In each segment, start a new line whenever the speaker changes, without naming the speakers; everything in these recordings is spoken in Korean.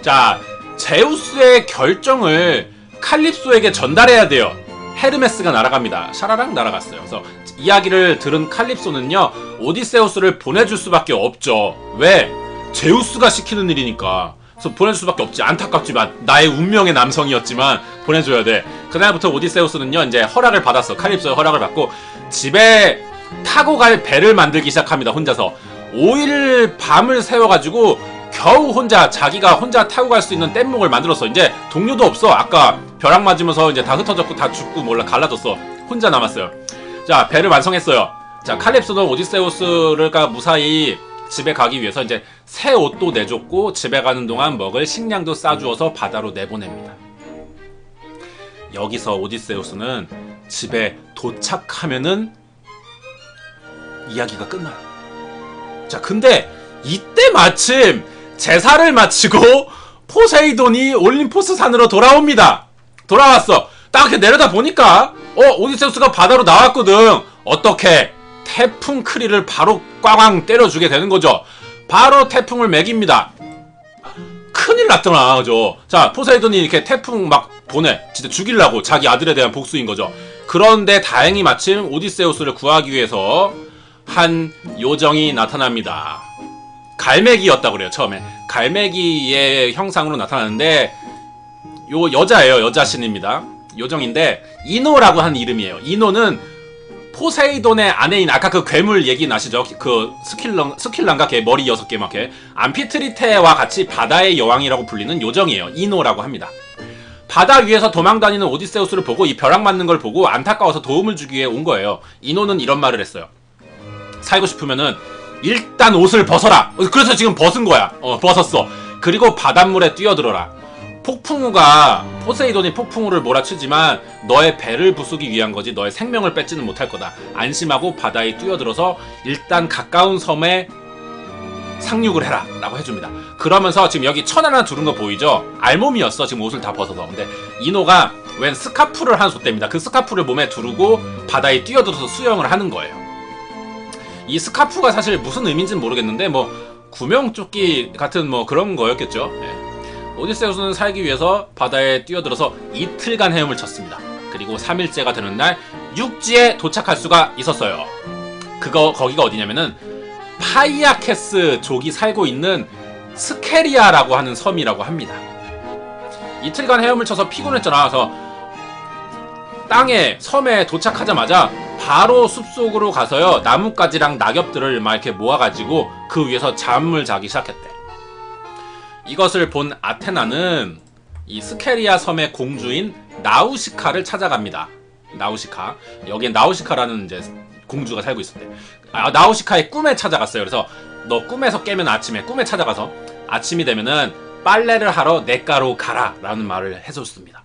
자, 제우스의 결정을 칼립소에게 전달해야 돼요. 헤르메스가 날아갑니다. 샤라랑 날아갔어요. 그래서 이야기를 들은 칼립소는요, 오디세우스를 보내줄 수밖에 없죠. 왜? 제우스가 시키는 일이니까. 그래서 보내줄 수밖에 없지. 안타깝지만 나의 운명의 남성이었지만 보내줘야 돼. 그날부터 오디세우스는요, 이제 허락을 받았어. 칼립소의 허락을 받고 집에 타고 갈 배를 만들기 시작합니다. 혼자서 5일 밤을 새워가지고 겨우 혼자, 자기가 혼자 타고 갈 수 있는 뗏목을 만들었어. 이제 동료도 없어. 아까 벼락 맞으면서 이제 다 흩어졌고 다 죽고 몰라 갈라졌어. 혼자 남았어요. 자, 배를 완성했어요. 자, 칼립소는 오디세우스를 무사히 집에 가기 위해서 이제 새 옷도 내줬고 집에 가는 동안 먹을 식량도 싸주어서 바다로 내보냅니다. 여기서 오디세우스는 집에 도착하면은 이야기가 끝나요. 자, 근데 이때 마침 제사를 마치고 포세이돈이 올림포스 산으로 돌아옵니다. 돌아왔어. 딱 이렇게 내려다 보니까 오디세우스가 바다로 나왔거든. 어떻게? 태풍 크리를 바로 꽝꽝 때려주게 되는 거죠. 바로 태풍을 매깁니다. 큰일 났잖아, 그죠? 자, 포세이돈이 이렇게 태풍 막 보내. 진짜 죽이려고. 자기 아들에 대한 복수인 거죠. 그런데 다행히 마침 오디세우스를 구하기 위해서 한 요정이 나타납니다. 갈매기였다 그래요, 처음에. 갈매기의 형상으로 나타나는데 요 여자예요. 여자 신입니다. 요정인데 이노라고 하는 이름이에요. 이노는 포세이돈의 아내인, 아까 그 괴물 얘기 나시죠? 그 스킬란가 걔 머리 6개 막 걔 암피트리테와 같이 바다의 여왕이라고 불리는 요정이에요. 이노라고 합니다. 바다 위에서 도망다니는 오디세우스를 보고 이 벼락 맞는 걸 보고 안타까워서 도움을 주기 위해 온 거예요. 이노는 이런 말을 했어요. 살고 싶으면은 일단 옷을 벗어라. 그래서 지금 벗은 거야. 벗었어. 그리고 바닷물에 뛰어들어라. 폭풍우가, 포세이돈이 폭풍우를 몰아치지만 너의 배를 부수기 위한 거지 너의 생명을 뺏지는 못할 거다. 안심하고 바다에 뛰어들어서 일단 가까운 섬에 상륙을 해라 라고 해줍니다. 그러면서 지금 여기 천 하나 두른 거 보이죠? 알몸이었어. 지금 옷을 다 벗어서. 근데 이노가 웬 스카프를 하나 줬답니다. 그 스카프를 몸에 두르고 바다에 뛰어들어서 수영을 하는 거예요. 이 스카프가 사실 무슨 의미인지는 모르겠는데 뭐 구명조끼 같은 뭐 그런 거였겠죠. 네. 오디세우스는 살기 위해서 바다에 뛰어들어서 이틀간 헤엄을 쳤습니다. 그리고 3일째가 되는 날 육지에 도착할 수가 있었어요. 거기가 어디냐면은 파이아케스 족이 살고 있는 스케리아라고 하는 섬이라고 합니다. 이틀간 헤엄을 쳐서 피곤했잖아. 그래서 섬에 도착하자마자 바로 숲속으로 가서요, 나뭇가지랑 낙엽들을 막 이렇게 모아가지고 그 위에서 잠을 자기 시작했대. 이것을 본 아테나는 이 스케리아 섬의 공주인 나우시카를 찾아갑니다. 나우시카. 여기에 나우시카라는 이제 공주가 살고 있었대. 나우시카의 꿈에 찾아갔어요. 그래서 너 꿈에서 깨면 아침에 꿈에 찾아가서 아침이 되면은 빨래를 하러 냇가로 가라 라는 말을 해줬습니다.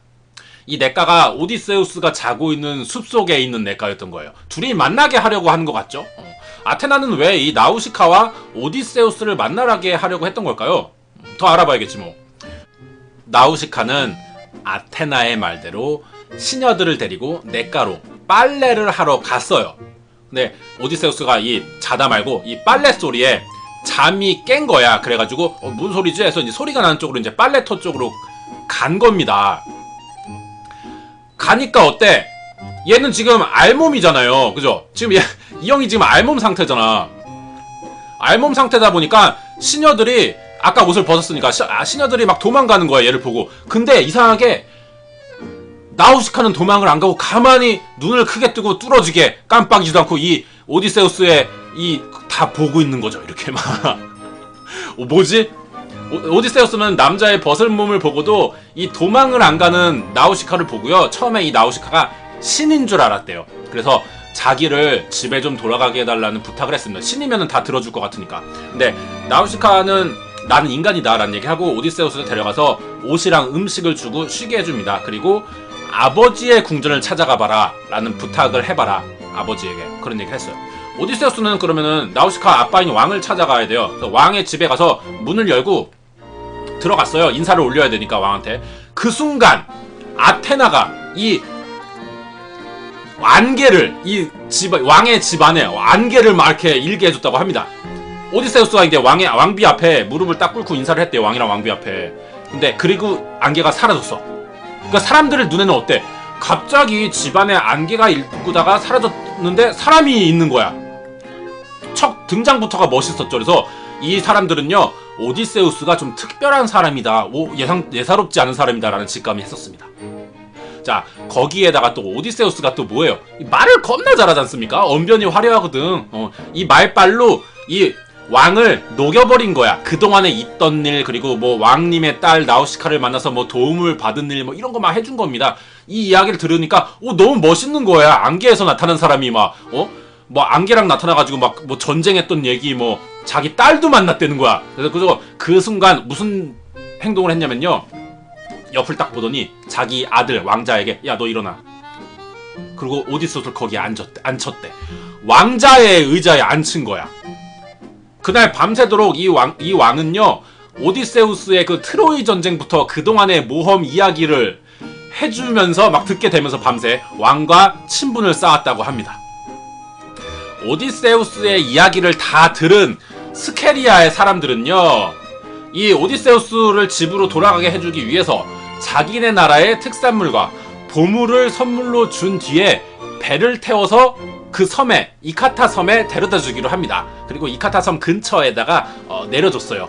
이 냇가가 오디세우스가 자고 있는 숲속에 있는 냇가였던 거예요. 둘이 만나게 하려고 하는 것 같죠? 아테나는 왜 이 나우시카와 오디세우스를 만나게 하려고 했던 걸까요? 더 알아봐야겠지 뭐. 나우시카는 아테나의 말대로 시녀들을 데리고 냇가로 빨래를 하러 갔어요. 근데 오디세우스가 자다 말고 이 빨래 소리에 잠이 깬 거야. 그래가지고 무슨 소리지? 해서 이제 소리가 나는 쪽으로 이제 빨래터 쪽으로 간 겁니다. 가니까 어때? 얘는 지금 알몸이잖아요. 그죠? 지금 이 형이 지금 알몸 상태잖아. 알몸 상태다 보니까 시녀들이 아까 옷을 벗었으니까 시녀들이 막 도망가는 거야, 얘를 보고. 근데 이상하게 나우시카는 도망을 안 가고 가만히 눈을 크게 뜨고 뚫어지게 깜빡이지도 않고 이 오디세우스의 다 보고 있는 거죠. 이렇게 막. 뭐지? 오디세우스는 남자의 벗은 몸을 보고도 이 도망을 안 가는 나우시카를 보고요, 처음에 이 나우시카가 신인 줄 알았대요. 그래서 자기를 집에 좀 돌아가게 해달라는 부탁을 했습니다. 신이면은 다 들어줄 것 같으니까. 근데 나우시카는 나는 인간이다 라는 얘기하고 오디세우스를 데려가서 옷이랑 음식을 주고 쉬게 해줍니다. 그리고 아버지의 궁전을 찾아가봐라 라는 부탁을 해봐라, 아버지에게. 그런 얘기를 했어요. 오디세우스는 그러면은 나우시카 아빠인 왕을 찾아가야 돼요. 그래서 왕의 집에 가서 문을 열고 들어갔어요. 인사를 올려야 되니까 왕한테. 그 순간 아테나가 이 안개를, 왕의 집안에 안개를 막 이렇게 일게 해줬다고 합니다. 오디세우스가 이제 왕비 앞에 무릎을 딱 꿇고 인사를 했대요. 왕이랑 왕비 앞에. 근데 그리고 안개가 사라졌어. 그러니까 사람들의 눈에는 어때? 갑자기 집안에 안개가 일구다가 사라졌는데 사람이 있는 거야. 첫 등장부터가 멋있었죠. 그래서 이 사람들은요, 오디세우스가 좀 특별한 사람이다, 예사롭지 않은 사람이다 라는 직감이 했었습니다. 자, 거기에다가 또 오디세우스가 또 뭐예요? 말을 겁나 잘하지 않습니까? 언변이 화려하거든. 이 말빨로 이 왕을 녹여버린 거야. 그동안에 있던 일, 그리고 뭐 왕님의 딸 나우시카를 만나서 뭐 도움을 받은 일, 뭐 이런 거 막 해준 겁니다. 이 이야기를 들으니까 너무 멋있는 거야. 안개에서 나타난 사람이 막 뭐 안개랑 나타나가지고 막 뭐 전쟁했던 얘기, 뭐 자기 딸도 만났다는 거야. 그래서 그 순간 무슨 행동을 했냐면요, 옆을 딱 보더니 자기 아들 왕자에게 야 너 일어나. 그리고 오디세우스를 거기에 앉혔대. 왕자의 의자에 앉힌 거야. 그날 밤새도록 이 왕은요, 오디세우스의 그 트로이 전쟁부터 그동안의 모험 이야기를 해주면서 막 듣게 되면서 밤새 왕과 친분을 쌓았다고 합니다. 오디세우스의 이야기를 다 들은 스케리아의 사람들은요, 이 오디세우스를 집으로 돌아가게 해주기 위해서 자기네 나라의 특산물과 보물을 선물로 준 뒤에 배를 태워서 그 섬에, 이카타 섬에 데려다 주기로 합니다. 그리고 이카타 섬 근처에다가 내려줬어요.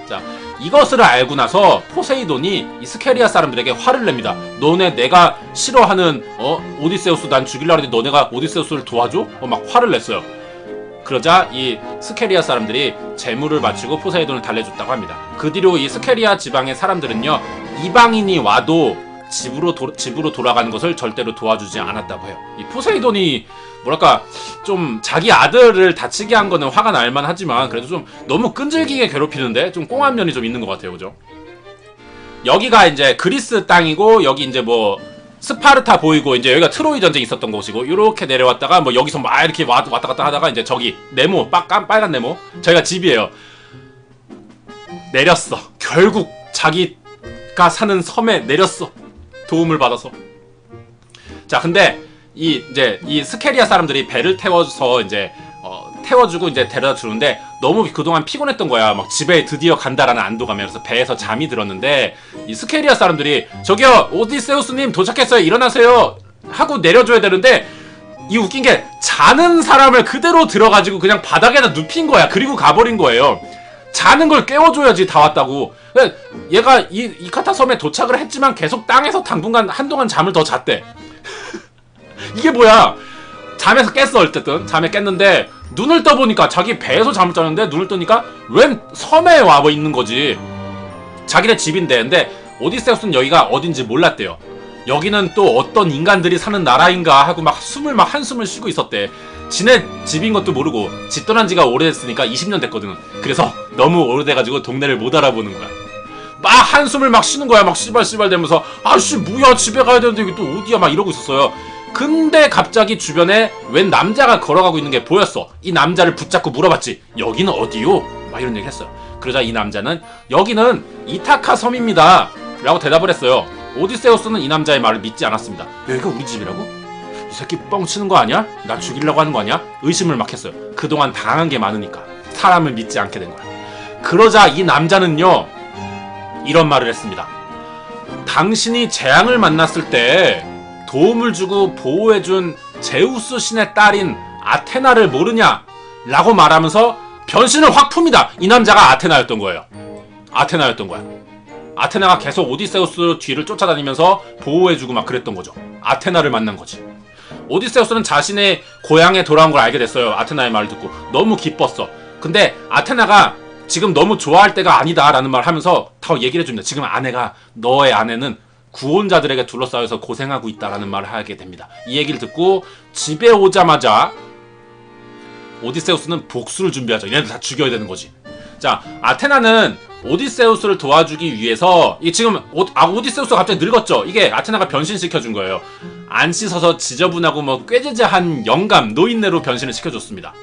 자, 이것을 알고 나서 포세이돈이 이 스케리아 사람들에게 화를 냅니다. 너네 내가 싫어하는 오디세우스 난 죽이려고 하는데 너네가 오디세우스를 도와줘? 막 화를 냈어요. 그러자 이 스케리아 사람들이 재물을 바치고 포세이돈을 달래줬다고 합니다. 그 뒤로 이 스케리아 지방의 사람들은요, 이방인이 와도 집으로 돌아가는 것을 절대로 도와주지 않았다고 해요. 이 포세이돈이 뭐랄까 좀 자기 아들을 다치게 한 거는 화가 날만 하지만 그래도 좀 너무 끈질기게 괴롭히는데 좀 꽁한 면이 좀 있는 것 같아요. 그죠? 여기가 이제 그리스 땅이고, 여기 이제 뭐 스파르타 보이고, 이제 여기가 트로이 전쟁이 있었던 곳이고, 이렇게 내려왔다가 뭐 여기서 막 이렇게 왔다 갔다 하다가 이제 저기 네모, 빨간 네모, 저희가 집이에요. 내렸어. 결국 자기가 사는 섬에 내렸어. 도움을 받아서. 자, 근데 이 스케리아 사람들이 배를 태워서 이제 태워주고 이제 데려다 주는데 너무 그동안 피곤했던 거야. 막 집에 드디어 간다라는 안도감에. 그래서 배에서 잠이 들었는데 이 스케리아 사람들이 저기요 오디세우스님 도착했어요 일어나세요 하고 내려줘야 되는데, 이 웃긴 게 자는 사람을 그대로 들어가지고 그냥 바닥에다 눕힌 거야. 그리고 가버린 거예요. 자는 걸 깨워줘야지, 다 왔다고. 얘가 이카타 섬에 도착을 했지만 계속 땅에서 당분간 한동안 잠을 더 잤대. 이게 뭐야? 잠에서 깼어. 어쨌든 잠에 깼는데 눈을 떠보니까 자기 배에서 잠을 자는데 눈을 뜨니까 웬 섬에 와 있는 거지. 자기네 집인데. 근데 오디세우스는 여기가 어딘지 몰랐대요. 여기는 또 어떤 인간들이 사는 나라인가 하고 막 한숨을 쉬고 있었대. 지네 집인 것도 모르고, 집 떠난 지가 오래됐으니까 20년 됐거든. 그래서 너무 오래돼가지고 동네를 못 알아보는 거야. 막 한숨을 막 쉬는 거야. 막 씨발 대면서 아씨 뭐야 집에 가야 되는데 이게 또 어디야 막 이러고 있었어요. 근데 갑자기 주변에 웬 남자가 걸어가고 있는 게 보였어. 이 남자를 붙잡고 물어봤지. 여기는 어디요? 막 이런 얘기 했어요. 그러자 이 남자는 여기는 이타카 섬입니다 라고 대답을 했어요. 오디세우스는 이 남자의 말을 믿지 않았습니다. 여기가 우리 집이라고? 이 새끼 뻥치는 거 아니야? 나 죽이려고 하는 거 아니야? 의심을 막 했어요. 그동안 당한 게 많으니까 사람을 믿지 않게 된 거야. 그러자 이 남자는요, 이런 말을 했습니다. 당신이 재앙을 만났을 때 도움을 주고 보호해준 제우스 신의 딸인 아테나를 모르냐? 라고 말하면서 변신을 확 풉니다. 이 남자가 아테나였던 거예요. 아테나였던 거야. 아테나가 계속 오디세우스 뒤를 쫓아다니면서 보호해주고 막 그랬던 거죠. 아테나를 만난 거지. 오디세우스는 자신의 고향에 돌아온 걸 알게 됐어요. 아테나의 말을 듣고 너무 기뻤어. 근데 아테나가 지금 너무 좋아할 때가 아니다 라는 말을 하면서 더 얘기를 해줍니다. 지금 너의 아내는 구원자들에게 둘러싸여서 고생하고 있다라는 말을 하게 됩니다. 이 얘기를 듣고 집에 오자마자 오디세우스는 복수를 준비하죠. 얘네들 다 죽여야 되는 거지. 자, 아테나는 오디세우스를 도와주기 위해서 지금 오디세우스가 갑자기 늙었죠. 이게 아테나가 변신시켜준 거예요. 안 씻어서 지저분하고 뭐 꾀지지한 영감 노인네로 변신을 시켜줬습니다.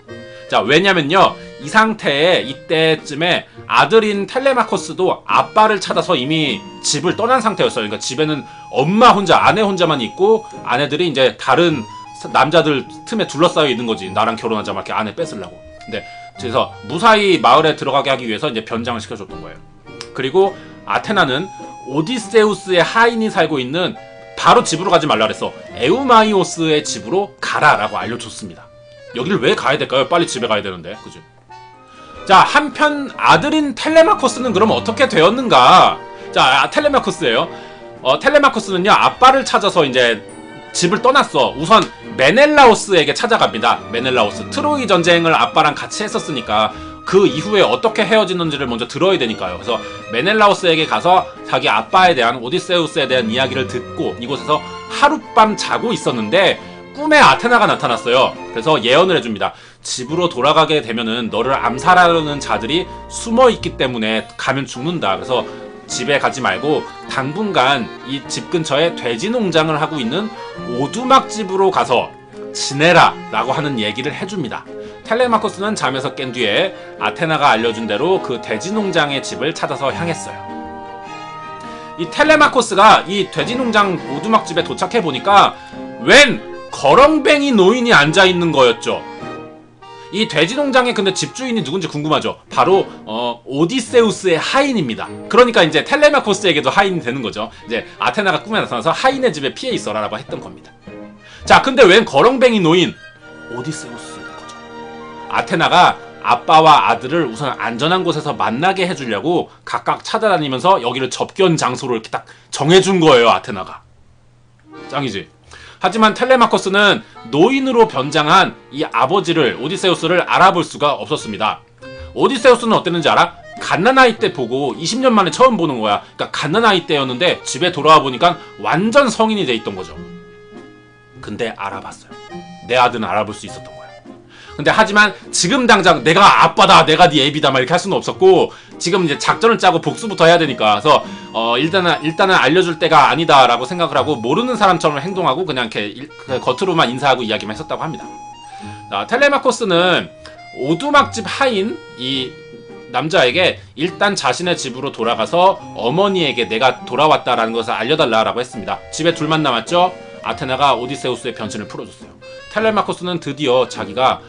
자, 왜냐면요, 이 상태에 이때쯤에 아들인 텔레마코스도 아빠를 찾아서 이미 집을 떠난 상태였어요. 그러니까 집에는 엄마 혼자, 아내 혼자만 있고 아내들이 이제 다른 남자들 틈에 둘러싸여 있는 거지. 나랑 결혼하자 막 이렇게 아내 뺏으려고. 근데 그래서 무사히 마을에 들어가게 하기 위해서 이제 변장을 시켜줬던 거예요. 그리고 아테나는 오디세우스의 하인이 살고 있는 바로 집으로 가지 말라 그랬어. 에우마이오스의 집으로 가라라고 알려줬습니다. 여기를 왜 가야 될까요? 빨리 집에 가야 되는데, 그지? 자, 한편 아들인 텔레마코스는 그럼 어떻게 되었는가? 자, 텔레마코스예요. 텔레마코스는요, 아빠를 찾아서 이제 집을 떠났어. 우선 메넬라오스에게 찾아갑니다. 메넬라오스. 트로이 전쟁을 아빠랑 같이 했었으니까 그 이후에 어떻게 헤어지는지를 먼저 들어야 되니까요. 그래서 메넬라오스에게 가서 자기 아빠에 대한, 오디세우스에 대한 이야기를 듣고 이곳에서 하룻밤 자고 있었는데 꿈에 아테나가 나타났어요. 그래서 예언을 해줍니다. 집으로 돌아가게 되면은 너를 암살하려는 자들이 숨어있기 때문에 가면 죽는다. 그래서 집에 가지 말고 당분간 이 집 근처에 돼지 농장을 하고 있는 오두막 집으로 가서 지내라 라고 하는 얘기를 해줍니다. 텔레마코스는 잠에서 깬 뒤에 아테나가 알려준 대로 그 돼지 농장의 집을 찾아서 향했어요. 이 텔레마코스가 이 돼지 농장 오두막 집에 도착해 보니까 웬 거렁뱅이 노인이 앉아있는 거였죠. 이 돼지 농장의 근데 집주인이 누군지 궁금하죠. 바로 오디세우스의 하인입니다. 그러니까 이제 텔레마코스에게도 하인이 되는 거죠. 이제 아테나가 꿈에 나타나서 하인의 집에 피해 있어라 라고 했던 겁니다. 자, 근데 웬 거렁뱅이 노인? 오디세우스인 거죠. 아테나가 아빠와 아들을 우선 안전한 곳에서 만나게 해주려고 각각 찾아다니면서 여기를 접견 장소로 이렇게 딱 정해준 거예요, 아테나가. 짱이지? 하지만 텔레마코스는 노인으로 변장한 이 아버지를, 오디세우스를 알아볼 수가 없었습니다. 오디세우스는 어땠는지 알아? 갓난아이 때 보고 20년 만에 처음 보는 거야. 그러니까 갓난아이 때였는데 집에 돌아와 보니까 완전 성인이 돼 있던 거죠. 근데 알아봤어요. 내 아들은 알아볼 수 있었던 거야. 근데 하지만 지금 당장 내가 아빠다, 내가 네 애비다 막 이렇게 할 수는 없었고, 지금 이제 작전을 짜고 복수부터 해야 되니까, 그래서 일단은 알려줄 때가 아니다라고 생각을 하고 모르는 사람처럼 행동하고 그냥 이렇게 겉으로만 인사하고 이야기만 했었다고 합니다. 자, 텔레마코스는 오두막집 하인 이 남자에게 일단 자신의 집으로 돌아가서 어머니에게 내가 돌아왔다라는 것을 알려달라라고 했습니다. 집에 둘만 남았죠. 아테나가 오디세우스의 변신을 풀어줬어요. 텔레마코스는 드디어 자기가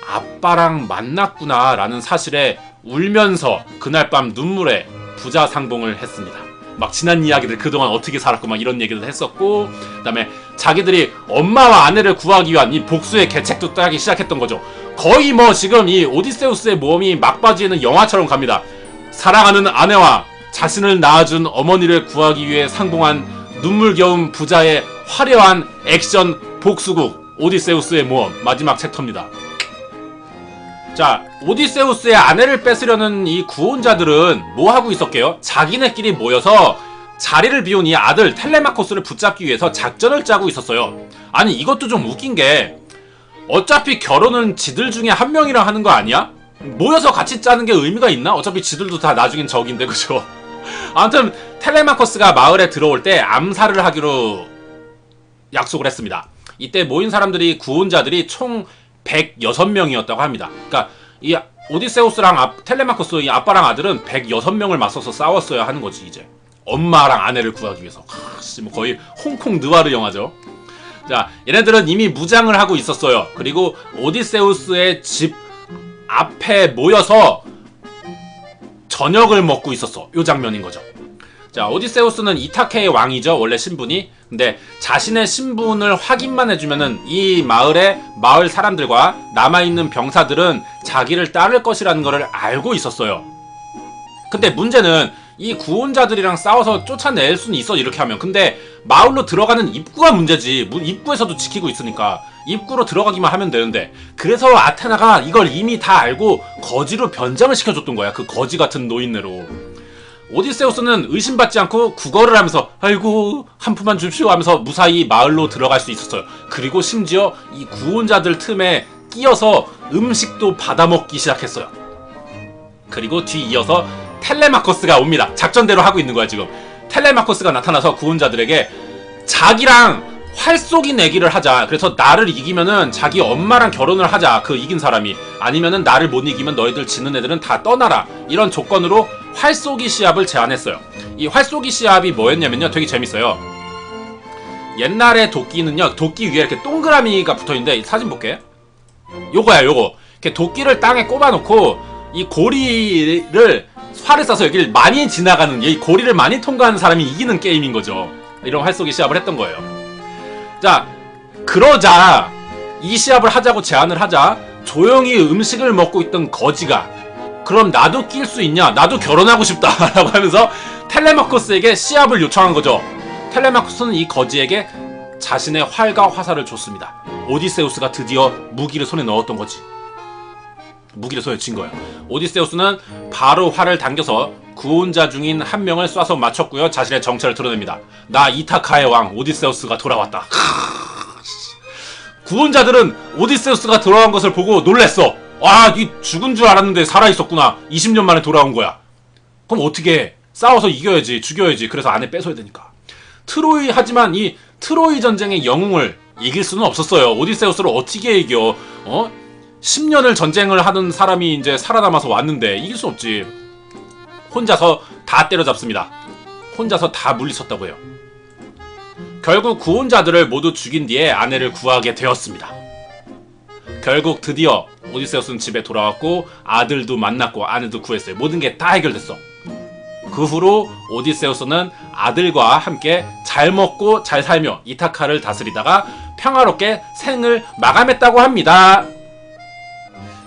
아빠랑 만났구나 라는 사실에 울면서 그날 밤 눈물에 부자 상봉을 했습니다. 막 지난 이야기들, 그동안 어떻게 살았고 막 이런 얘기도 했었고, 그 다음에 자기들이 엄마와 아내를 구하기 위한 이 복수의 계책도 따기 시작했던 거죠. 거의 뭐 지금 이 오디세우스의 모험이 막바지에는 영화처럼 갑니다. 사랑하는 아내와 자신을 낳아준 어머니를 구하기 위해 상봉한 눈물겨운 부자의 화려한 액션 복수극 오디세우스의 모험 마지막 챕터입니다. 자, 오디세우스의 아내를 뺏으려는 이 구원자들은 뭐 하고 있었게요? 자기네끼리 모여서 자리를 비운 이 아들 텔레마코스를 붙잡기 위해서 작전을 짜고 있었어요. 아니, 이것도 좀 웃긴 게 어차피 결혼은 지들 중에 한 명이랑 하는 거 아니야? 모여서 같이 짜는 게 의미가 있나? 어차피 지들도 다 나중엔 적인데, 그죠? 아무튼 텔레마코스가 마을에 들어올 때 암살을 하기로 약속을 했습니다. 이때 모인 사람들이, 구원자들이 총 106명이었다고 합니다. 그러니까 이 오디세우스랑 텔레마코스, 이 아빠랑 아들은 106명을 맞서서 싸웠어야 하는 거지. 이제 엄마랑 아내를 구하기 위해서. 뭐 거의 홍콩 느와르 영화죠. 자, 얘네들은 이미 무장을 하고 있었어요. 그리고 오디세우스의 집 앞에 모여서 저녁을 먹고 있었어. 요 장면인 거죠. 자, 오디세우스는 이타케의 왕이죠, 원래 신분이. 근데 자신의 신분을 확인만 해주면은 이 마을 사람들과 남아있는 병사들은 자기를 따를 것이라는 것을 알고 있었어요. 근데 문제는 이 구원자들이랑 싸워서 쫓아낼 수는 있어, 이렇게 하면. 근데 마을로 들어가는 입구가 문제지. 입구에서도 지키고 있으니까 입구로 들어가기만 하면 되는데, 그래서 아테나가 이걸 이미 다 알고 거지로 변장을 시켜줬던 거야. 그 거지 같은 노인네로. 오디세우스는 의심받지 않고 구걸을 하면서 아이고 한 푼만 줍시오 하면서 무사히 마을로 들어갈 수 있었어요. 그리고 심지어 이 구원자들 틈에 끼어서 음식도 받아먹기 시작했어요. 그리고 뒤이어서 텔레마코스가 옵니다. 작전대로 하고 있는 거야 지금. 텔레마코스가 나타나서 구원자들에게 자기랑 활쏘기 내기를 하자. 그래서 나를 이기면은 자기 엄마랑 결혼을 하자. 그 이긴 사람이. 아니면은 나를 못 이기면 너희들 지는 애들은 다 떠나라. 이런 조건으로 활쏘기 시합을 제안했어요. 이 활쏘기 시합이 뭐였냐면요, 되게 재밌어요. 옛날에 도끼는요, 도끼 위에 이렇게 동그라미가 붙어있는데, 사진 볼게. 요거야, 요거. 이렇게 도끼를 땅에 꼽아놓고 이 고리를 활을 쏴서 여기를 많이 지나가는, 이 고리를 많이 통과하는 사람이 이기는 게임인 거죠. 이런 활쏘기 시합을 했던 거예요. 자, 그러자 이 시합을 하자고 제안을 하자 조용히 음식을 먹고 있던 거지가 그럼 나도 낄 수 있냐? 나도 결혼하고 싶다 라고 하면서 텔레마코스에게 시합을 요청한 거죠. 텔레마코스는 이 거지에게 자신의 활과 화살을 줬습니다. 오디세우스가 드디어 무기를 손에 넣었던 거지. 무기를 손에 쥔 거야. 오디세우스는 바로 활을 당겨서 구원자 중인 한 명을 쏴서 맞췄고요. 자신의 정체를 드러냅니다. 나 이타카의 왕 오디세우스가 돌아왔다. 구원자들은 오디세우스가 돌아온 것을 보고 놀랬어. 와, 이 죽은 줄 알았는데 살아있었구나. 20년 만에 돌아온 거야. 그럼 어떻게 해? 싸워서 이겨야지, 죽여야지. 그래서 안에 뺏어야 되니까. 하지만 이 트로이 전쟁의 영웅을 이길 수는 없었어요. 오디세우스를 어떻게 이겨? 10년을 전쟁을 하는 사람이 이제 살아남아서 왔는데 이길 수 없지. 혼자서 다 때려잡습니다. 혼자서 다 물리쳤다고 해요. 결국 구원자들을 모두 죽인 뒤에 아내를 구하게 되었습니다. 결국 드디어 오디세우스는 집에 돌아왔고 아들도 만났고 아내도 구했어요. 모든 게 다 해결됐어. 그 후로 오디세우스는 아들과 함께 잘 먹고 잘 살며 이타카를 다스리다가 평화롭게 생을 마감했다고 합니다.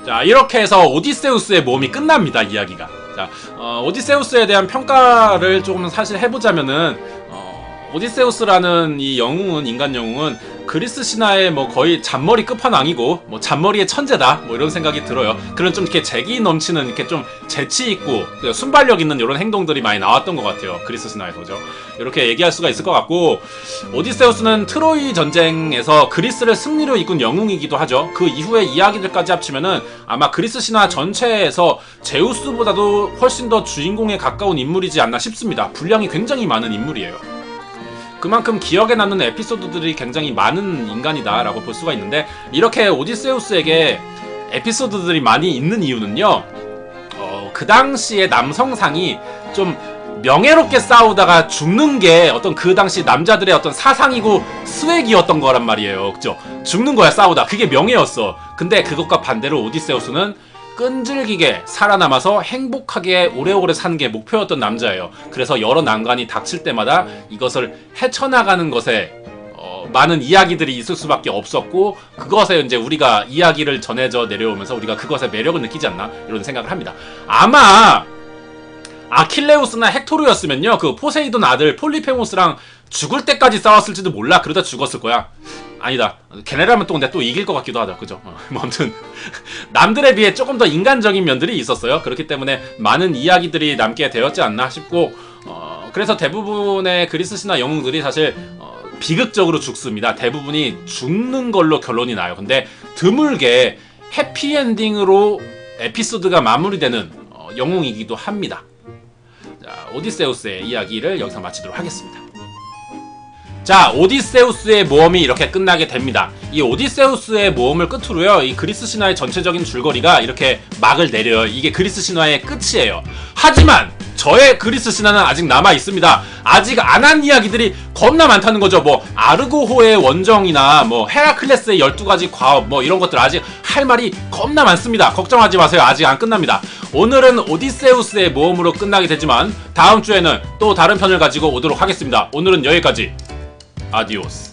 자, 이렇게 해서 오디세우스의 모험이 끝납니다. 이야기가. 자, 오디세우스에 대한 평가를 조금 사실 해보자면은 오디세우스라는 이 영웅은, 인간 영웅은 그리스 신화의 뭐 거의 잔머리 끝판왕이고 뭐 잔머리의 천재다 뭐 이런 생각이 들어요. 그런 좀 이렇게 재기 넘치는, 이렇게 좀 재치 있고 순발력 있는 이런 행동들이 많이 나왔던 것 같아요. 그리스 신화에서죠. 이렇게 얘기할 수가 있을 것 같고, 오디세우스는 트로이 전쟁에서 그리스를 승리로 이끈 영웅이기도 하죠. 그 이후의 이야기들까지 합치면은 아마 그리스 신화 전체에서 제우스보다도 훨씬 더 주인공에 가까운 인물이지 않나 싶습니다. 분량이 굉장히 많은 인물이에요. 그만큼 기억에 남는 에피소드들이 굉장히 많은 인간이다라고 볼 수가 있는데, 이렇게 오디세우스에게 에피소드들이 많이 있는 이유는요, 그 당시에 남성상이 좀 명예롭게 싸우다가 죽는 게 어떤 그 당시 남자들의 어떤 사상이고 스웩이었던 거란 말이에요. 그죠? 죽는 거야, 싸우다. 그게 명예였어. 근데 그것과 반대로 오디세우스는 끈질기게 살아남아서 행복하게 오래오래 사는 게 목표였던 남자예요. 그래서 여러 난관이 닥칠 때마다 이것을 헤쳐나가는 것에 많은 이야기들이 있을 수밖에 없었고, 그것에 이제 우리가 이야기를 전해져 내려오면서 우리가 그것의 매력을 느끼지 않나 이런 생각을 합니다. 아마 아킬레우스나 헥토르였으면요, 그 포세이돈 아들 폴리페모스랑 죽을 때까지 싸웠을지도 몰라. 그러다 죽었을 거야. 아니다, 걔네라면 또 근데 또 이길 것 같기도 하다. 그죠? 뭐 아무튼 남들에 비해 조금 더 인간적인 면들이 있었어요. 그렇기 때문에 많은 이야기들이 남게 되었지 않나 싶고, 그래서 대부분의 그리스 신화 영웅들이 사실 비극적으로 죽습니다. 대부분이 죽는 걸로 결론이 나요. 근데 드물게 해피엔딩으로 에피소드가 마무리되는 영웅이기도 합니다. 자, 오디세우스의 이야기를 여기서 마치도록 하겠습니다. 자, 오디세우스의 모험이 이렇게 끝나게 됩니다. 이 오디세우스의 모험을 끝으로요, 이 그리스 신화의 전체적인 줄거리가 이렇게 막을 내려요. 이게 그리스 신화의 끝이에요. 하지만 저의 그리스 신화는 아직 남아 있습니다. 아직 안 한 이야기들이 겁나 많다는 거죠. 뭐 아르고호의 원정이나 뭐 헤라클레스의 12가지 과업, 뭐 이런 것들 아직 할 말이 겁나 많습니다. 걱정하지 마세요. 아직 안 끝납니다. 오늘은 오디세우스의 모험으로 끝나게 되지만 다음 주에는 또 다른 편을 가지고 오도록 하겠습니다. 오늘은 여기까지. 아디오스.